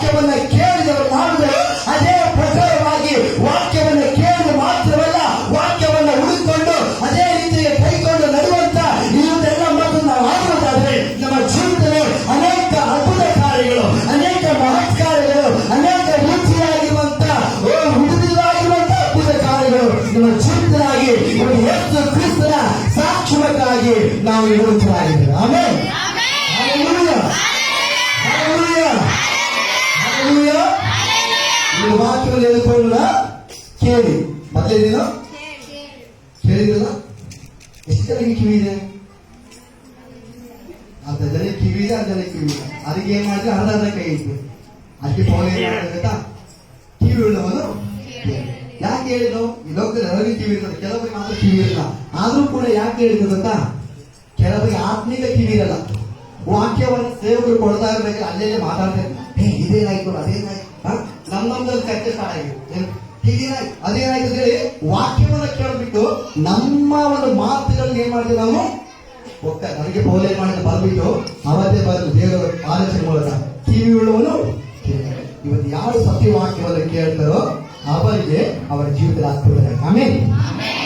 ವಾಕ್ಯವನ್ನ ಕೇಳಿದವರು ಮಾಡಿದರೆ ಅದೇ ಪ್ರಕಾರವಾಗಿ ವಾಕ್ಯವನ್ನ ಕೇಳಿದ ಮಾತ್ರವಲ್ಲ, ವಾಕ್ಯವನ್ನ ಹುಡುಕೊಂಡು ಅದೇ ರೀತಿಗೆ ಕೈಕೊಂಡು ನಡುವಂತ ಇದೆಲ್ಲ ಮತ್ತು ನಾವು ಆಗುವುದಾದ್ರೆ ನಮ್ಮ ಜೀವಿತದಲ್ಲಿ ಅನೇಕ ಅದ್ಭುತ ಕಾರ್ಯಗಳು, ಅನೇಕ ಮಹತ್ ಕಾರ್ಯಗಳು, ಅನೇಕ ರೀತಿಯಾಗಿರುವಂತ ವಿವಿಧವಾಗಿರುವಂತಹ ಅದ್ಭುತ ಕಾರ್ಯಗಳು ನಮ್ಮ ಜೀವಿತವಾಗಿ ಯೇಸು ಕ್ರಿಸ್ತನ ಸಾಕ್ಷಿಯಾಗಿ ನಾವು ಇರುವಂತರಾಗಿದ್ದೇವೆ. ಆಮೆನ್. Hallelujah, hallelujah, hallelujah. ಈ ವಾಕ್ಯವನ್ನು ಹೇಳಿಕೊಳ್ಳೋಣ, ಕೇಳಿ. ಮೊದಲೇನೇನು ಕೇಳಿದಿಲ್ಲ? ಎಷ್ಟು ಜನಕ್ಕೆ ಕಿವಿ ಇದೆ? ಅರ್ಧ ಜನಕ್ಕೆ ಕಿವಿ ಇದೆ, ಅರ್ಧ ಜನಕ್ಕೆ ಕಿವಿ ಇದೆ. ಅದಕ್ಕೆ ಏನ್ ಮಾಡಿದ್ರೆ ಅರ್ಧ ಕೈ ಇತ್ತು. ಅದಕ್ಕೆ ಪೌಲ ಏನ್ ಮಾಡಿದ್ರೆ ಗೊತ್ತಾ? ಕಿವಿ ಉಳ್ಳವನು ಯಾಕೆ ಹೇಳಿದ್ರು? ಈ ಲೋಕದಲ್ಲಿ ಎಲ್ಲರಿಗೂ ಕಿವಿ ಇರ್ತದೆ, ಕೆಲವರಿಗೆ ಮಾತ್ರ ಕಿವಿ ಇರಲ್ಲ. ಆದ್ರೂ ಕೂಡ ಯಾಕೆ ಹೇಳಿದ್ರು ಗೊತ್ತಾ? ಕೆಲವರಿಗೆ ಆತ್ಮೀಕ ಕಿವಿ ಇರಲ್ಲ. ವಾಕ್ಯವನ್ನು ಸೇವಕರು ಕೊಡ್ತಾ ಇರ್ಬೇಕಾದ್ರೆ ಅಲ್ಲೇ ಮಾತಾಡ್ತಾರೆ, ಇದೇನಾಯ್ತು ಅದೇನಾಯ್ತು, ನಮ್ಮಲ್ಲಿ ಚರ್ಚೆ ಸ್ಟಾರ್ಟ್ ಆಗಿದೆ, ಹೀಗೇನಾಯ್ತು ಅದೇನಾಯ್ತು ಅಂತ ಹೇಳಿ ವಾಕ್ಯವನ್ನ ಕೇಳಬಿಟ್ಟು ನಮ್ಮ ಒಂದು ಮಾತುಗಳಲ್ಲಿ ಏನ್ ಮಾಡ್ತೀವಿ ನಾವು? ನನಗೆ ಪೌಲ ಏನ್ ಮಾಡಿದ್ರೆ ಬರ್ಬಿಟ್ಟು ಅವತ್ತೇ ಬರಲು ದೇವರ ಆಲೋಚನೆ ಮೂಲಕ ಕಿವಿ ಉಳ್ಳವನು. ಇವತ್ತು ಯಾರು ಸತ್ಯವಾಕ್ಯವನ್ನು ಕೇಳ್ತಾರೋ ಅವರಿಗೆ ಅವರ ಜೀವಿತದಲ್ಲಿ ಆಗ್ತದೆ. ಆಮೇಲೆ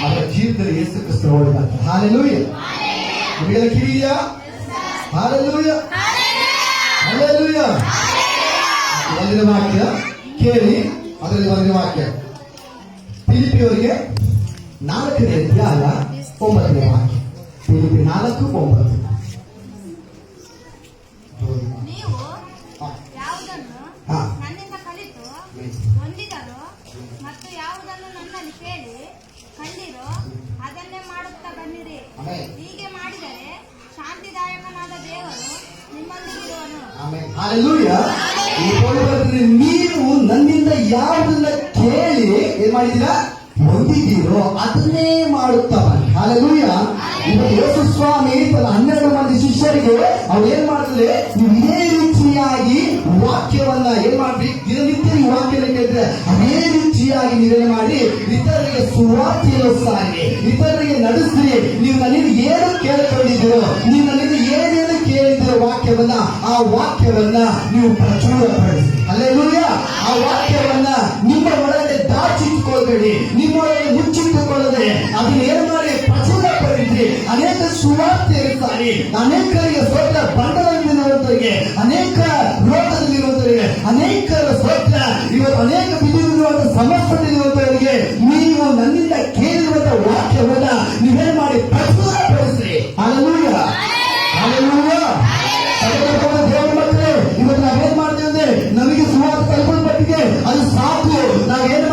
ಅವರ ಜೀವಿತದಲ್ಲಿ ಯೇಸು ಕ್ರಿಸ್ತ ನೋಡಿದ್ದಾರೆ. ಹಲ್ಲೆಲೂಯಾ. ನಿಮಗೆಲ್ಲ ಕಿವಿ ಇದೆಯಾ? Hallelujah, hallelujah. ಒಂದನೇ ವಾಕ್ಯ ಕೇಳಿ, ಅದರಲ್ಲಿ ಒಂದನೇ ವಾಕ್ಯ ಫಿಲಿಪಿಯವರಿಗೆ 4ನೇ ಅಧ್ಯಾಯ 9ನೇ ವಾಕ್ಯ. ಫಿಲಿಪಿ 4:9. ನೀವು ಯಾವುದನ್ನು ನನ್ನಿಂದ ಕಲಿತು ಹೊಂದಿದರೋ ಮತ್ತು ಯಾವುದನ್ನು ನನ್ನಲ್ಲಿ ಕೇಳಿ ಕಂಡಿರೋ ಅದನ್ನೇ ಮಾಡುತ್ತಾ ಬನ್ನಿರಿ. ಹೀಗೆ ಮಾಡಿದರೆ ಶಾಂತಿದಾಯಕನಾದ ದೇವರು ನಿಮ್ಮೊಂದಿಗಿರುವನು. ಹಲ್ಲೆಲೂಯಾ. ನೀವು ನನ್ನಿಂದ ಯಾವುದನ್ನ ಕೇಳಿ ಏನ್ ಮಾಡಿದ್ದೀರಾ? ಹೊಂದಿದ್ದೀರೋ ಅದನ್ನೇ ಮಾಡುತ್ತಾ ಬನ್ನಿ. ಹಲ್ಲೆಲೂಯಾ. ಇವತ್ತು ಯೇಸು ಸ್ವಾಮಿ ತನ್ನ 12 ಮಂದಿ ಶಿಷ್ಯರಿಗೆ ಅವ್ರು ಏನ್ ಮಾಡ್ತಾರೆ? ನೀವು ಇದೇ ರೀತಿಯಾಗಿ ವಾಕ್ಯವನ್ನ ಏನ್ ಮಾಡ್ರಿ? ದಿನನಿತ್ಯ ಈ ವಾಕ್ಯನ ಕೇಳಿದ್ರೆ ಅದೇ ರೀತಿಯಾಗಿ ನೀವೇನು ಮಾಡಿ ಇತರರಿಗೆ ಸುವಾರ್ತೆಯನ್ನು ಸಾರಿ, ಇತರರಿಗೆ ನಡೆಸ್ರಿ. ನೀವು ನನ್ನಿಂದ ಏನು ಕೇಳಿಕೊಂಡಿದ್ದೀರೋ, ನೀವು ನನ್ನಿಂದ ಏನೇನು ಕೇಳಿದ್ದೀರೋ ವಾಕ್ಯವನ್ನ, ಆ ವಾಕ್ಯವನ್ನ ನೀವು ಪ್ರಚುರಪಡಿಸಿ. ಹಲ್ಲೆಲೂಯಾ. ಆ ವಾಕ್ಯವನ್ನ ನಿಮ್ಮ ಒಳಗೆ ದಾಚಿಟ್ಟುಕೊಳ್ಳಬೇಡಿ, ನಿಮ್ಮೊಳಗೆ ಮುಚ್ಚಿಟ್ಟುಕೊಳ್ಳದೆ ಅದನ್ನ ಏನು ಮಾಡಿ ಪ್ರಚುರಪಡಿಸಿ. ಅನೇಕ ಸುವಾರ್ತೆ ಇರ್ತಾರೆ, ಅನೇಕರಿಗೆ ಸ್ವತಃ ಬಂಡವಾಗಿರುವಂತವರಿಗೆ, ಅನೇಕ ರೋಗದಲ್ಲಿರುವಂತವರಿಗೆ, ಅನೇಕರ ಸ್ವತಃ ಇವತ್ತು ಅನೇಕ ಬಿದ್ದಿರುವಂತಹ ಸಮಸ್ಯೆಗಳಿರುವಂತವರಿಗೆ ನೀವು ನನ್ನಿಂದ ಕೇಳಿರುವಂತಹ ವಾಕ್ಯವನ್ನ ನೀವೇನ್ ಮಾಡಿ ಪ್ರಚುರಪಡಿಸ್ರಿ. Hallelujah, hallelujah. ದೇವರ ಮಕ್ಕಳೇ, ಇವತ್ತು ನಾವೇನ್ ಮಾಡ್ತೇವೆ ಅಂದ್ರೆ ನಮಗೆ ಸುವಾರ್ತೆ ಕಲ್ಪಲ್ಪಟ್ಟಿದೆ, ಅದು ಸಾಕು. ನಾವೇನು